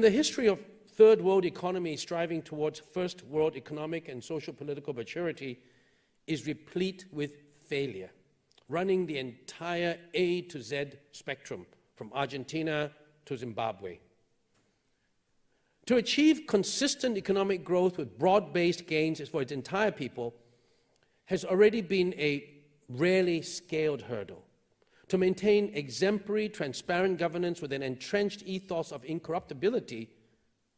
The history of third world economies striving towards first world economic and social political maturity is replete with failure, running the entire A to Z spectrum, from Argentina to Zimbabwe. To achieve consistent economic growth with broad-based gains for its entire people has already been a rarely scaled hurdle. To maintain exemplary, transparent governance with an entrenched ethos of incorruptibility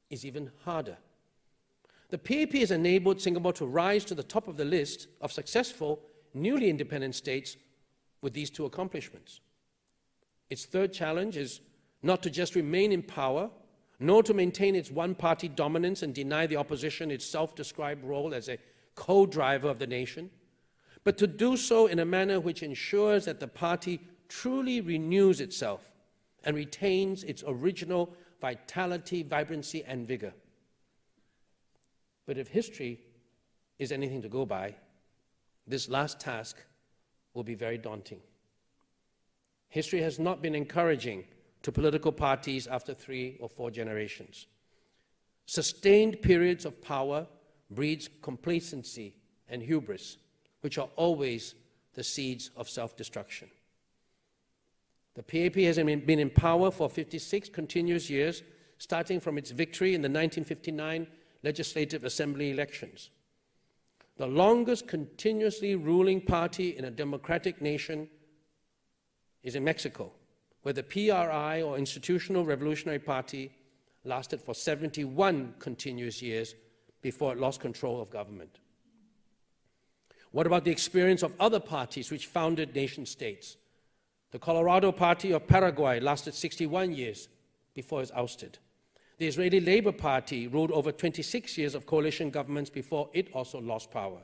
is even harder. The PAP has enabled Singapore to rise to the top of the list of successful, newly independent states with these two accomplishments. Its third challenge is not to just remain in power, nor to maintain its one-party dominance and deny the opposition its self-described role as a co-driver of the nation, but to do so in a manner which ensures that the party truly renews itself and retains its original vitality, vibrancy, and vigor. But if history is anything to go by, this last task will be very daunting. History has not been encouraging to political parties after 3 or 4 generations. Sustained periods of power breeds complacency and hubris, which are always the seeds of self-destruction. The PAP has been in power for 56 continuous years, starting from its victory in the 1959 Legislative Assembly elections. The longest continuously ruling party in a democratic nation is in Mexico, where the PRI, or Institutional Revolutionary Party, lasted for 71 continuous years before it lost control of government. What about the experience of other parties which founded nation-states? The Colorado Party of Paraguay lasted 61 years before it was ousted. The Israeli Labour Party ruled over 26 years of coalition governments before it also lost power.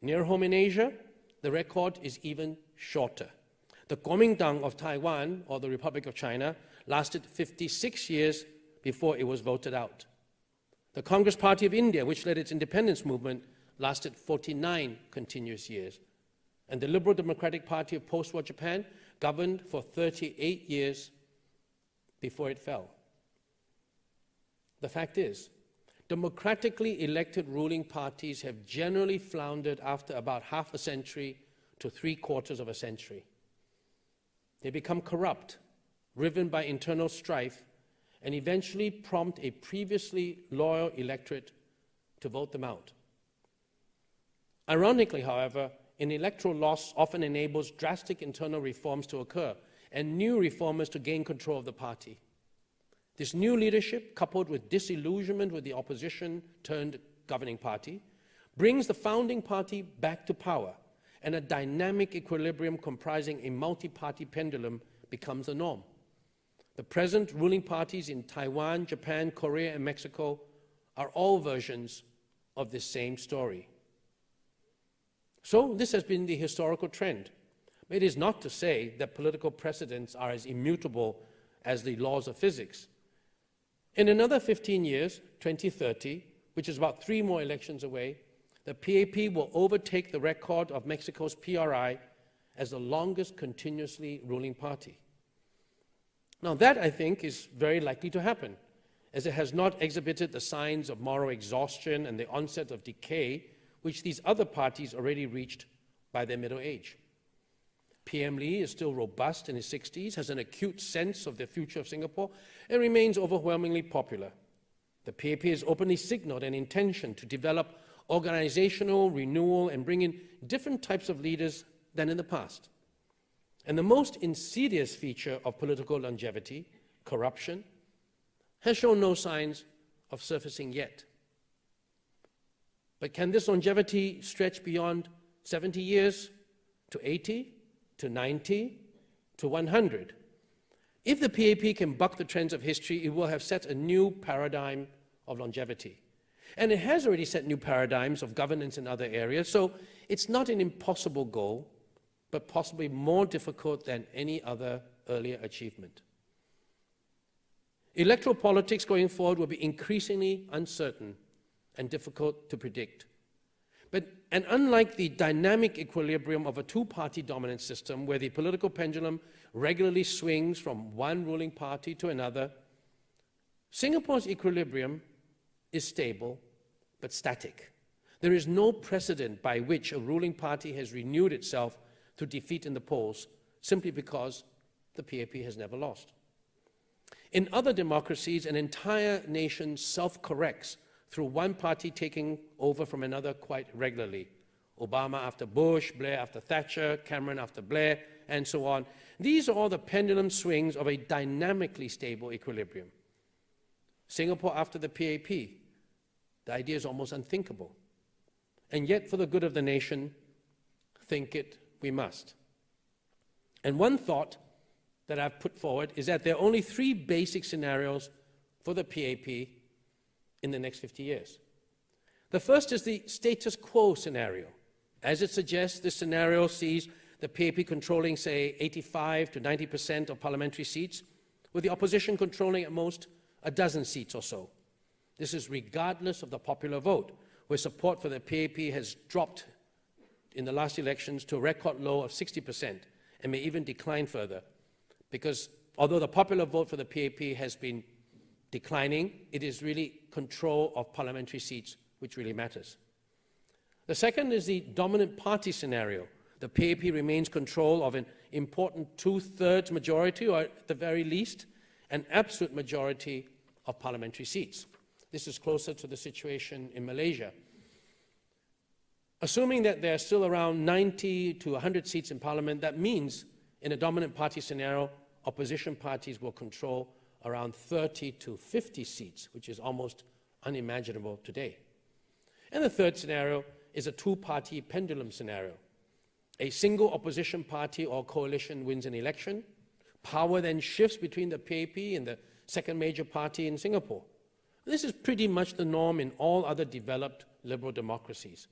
Near home in Asia, the record is even shorter. The Kuomintang of Taiwan, or the Republic of China, lasted 56 years before it was voted out. The Congress Party of India, which led its independence movement, lasted 49 continuous years. And the Liberal Democratic Party of post-war Japan governed for 38 years before it fell. The fact is, democratically elected ruling parties have generally floundered after about half a century to 3/4 of a century. They become corrupt, riven by internal strife, and eventually prompt a previously loyal electorate to vote them out. Ironically, however, an electoral loss often enables drastic internal reforms to occur and new reformers to gain control of the party. This new leadership, coupled with disillusionment with the opposition turned governing party, brings the founding party back to power, and a dynamic equilibrium comprising a multi-party pendulum becomes the norm. The present ruling parties in Taiwan, Japan, Korea, and Mexico are all versions of this same story. So this has been the historical trend. It is not to say that political precedents are as immutable as the laws of physics. In another 15 years, 2030, which is about 3 more elections away, the PAP will overtake the record of Mexico's PRI as the longest continuously ruling party. Now that, I think, is very likely to happen, as it has not exhibited the signs of moral exhaustion and the onset of decay which these other parties already reached by their middle age. PM Lee is still robust in his 60s, has an acute sense of the future of Singapore, and remains overwhelmingly popular. The PAP has openly signaled an intention to develop organizational renewal and bring in different types of leaders than in the past. And the most insidious feature of political longevity, corruption, has shown no signs of surfacing yet. But can this longevity stretch beyond 70 years to 80, to 90, to 100? If the PAP can buck the trends of history, it will have set a new paradigm of longevity. And it has already set new paradigms of governance in other areas, so it's not an impossible goal, but possibly more difficult than any other earlier achievement. Electoral politics going forward will be increasingly uncertain and difficult to predict. And unlike the dynamic equilibrium of a two-party dominant system where the political pendulum regularly swings from one ruling party to another, Singapore's equilibrium is stable but static. There is no precedent by which a ruling party has renewed itself through defeat in the polls simply because the PAP has never lost. In other democracies, an entire nation self-corrects through one party taking over from another quite regularly. Obama after Bush, Blair after Thatcher, Cameron after Blair, and so on. These are all the pendulum swings of a dynamically stable equilibrium. Singapore after the PAP, the idea is almost unthinkable. And yet, for the good of the nation, think it we must. And one thought that I've put forward is that there are only three basic scenarios for the PAP in the next 50 years. The first is the status quo scenario. As it suggests, this scenario sees the PAP controlling, say, 85 to 90% of parliamentary seats, with the opposition controlling at most a dozen seats or so. This is regardless of the popular vote, where support for the PAP has dropped in the last elections to a record low of 60% and may even decline further, because although the popular vote for the PAP has been declining, it is really control of parliamentary seats which really matters. The second is the dominant party scenario. The PAP remains control of an important two-thirds majority, or at the very least, an absolute majority of parliamentary seats. This is closer to the situation in Malaysia. Assuming that there are still around 90 to 100 seats in parliament, that means in a dominant party scenario, opposition parties will control around 30 to 50 seats, which is almost unimaginable today. And the third scenario is a two-party pendulum scenario. A single opposition party or coalition wins an election. Power then shifts between the PAP and the second major party in Singapore. This is pretty much the norm in all other developed liberal democracies.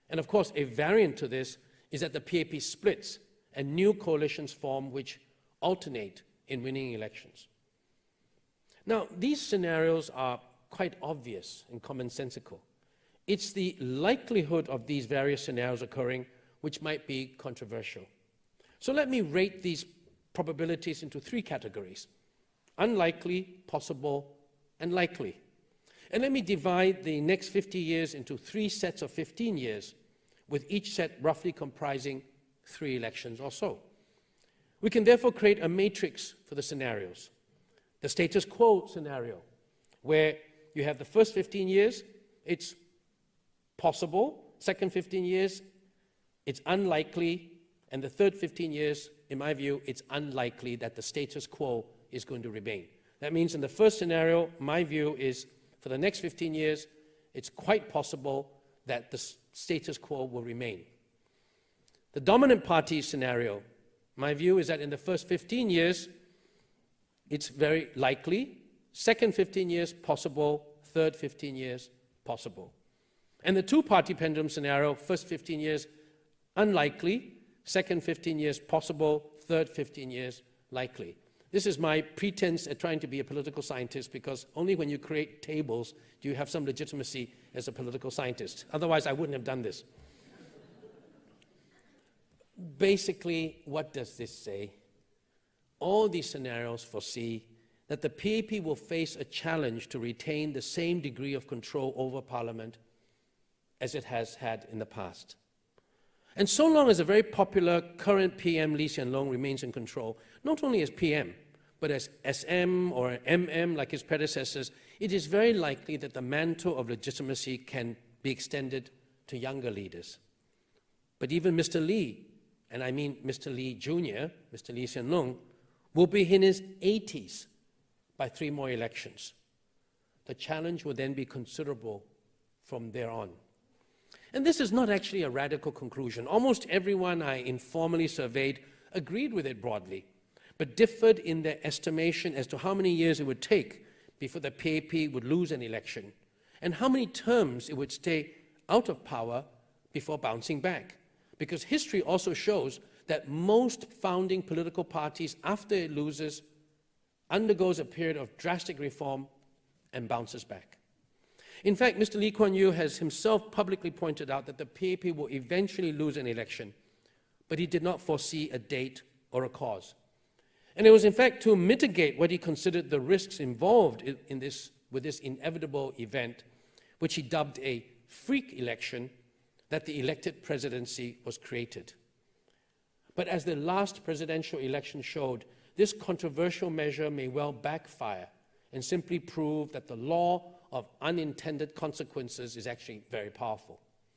And of course, a variant to this is that the PAP splits and new coalitions form which alternate in winning elections. Now, these scenarios are quite obvious and commonsensical. It's the likelihood of these various scenarios occurring which might be controversial. So let me rate these probabilities into three categories: unlikely, possible, and likely. And let me divide the next 50 years into three sets of 15 years, with each set roughly comprising 3 elections or so. We can therefore create a matrix for the scenarios. The status quo scenario, where you have the first 15 years, it's possible, second 15 years, it's unlikely, and the third 15 years, in my view, it's unlikely that the status quo is going to remain. That means in the first scenario, my view is for the next 15 years, it's quite possible that the status quo will remain. The dominant party scenario, my view is that in the first 15 years, it's very likely. Second 15 years, possible. Third 15 years, possible. And the two-party pendulum scenario, first 15 years, unlikely. Second 15 years, possible. Third 15 years, likely. This is my pretense at trying to be a political scientist, because only when you create tables do you have some legitimacy as a political scientist. Otherwise, I wouldn't have done this. Basically, what does this say? All these scenarios foresee that the PAP will face a challenge to retain the same degree of control over Parliament as it has had in the past. And so long as a very popular current PM, Lee Hsien Loong, remains in control, not only as PM, but as SM or MM like his predecessors, it is very likely that the mantle of legitimacy can be extended to younger leaders. But even Mr. Lee, and I mean Mr. Lee Jr., Mr. Lee Hsien Loong, will be in his 80s by 3 more elections. The challenge will then be considerable from there on. And this is not actually a radical conclusion. Almost everyone I informally surveyed agreed with it broadly, but differed in their estimation as to how many years it would take before the PAP would lose an election, and how many terms it would stay out of power before bouncing back. Because history also shows that most founding political parties, after it loses, undergoes a period of drastic reform and bounces back. In fact, Mr. Lee Kuan Yew has himself publicly pointed out that the PAP will eventually lose an election, but he did not foresee a date or a cause. And it was in fact to mitigate what he considered the risks involved with this inevitable event, which he dubbed a freak election, that the elected presidency was created. But as the last presidential election showed, this controversial measure may well backfire and simply prove that the law of unintended consequences is actually very powerful.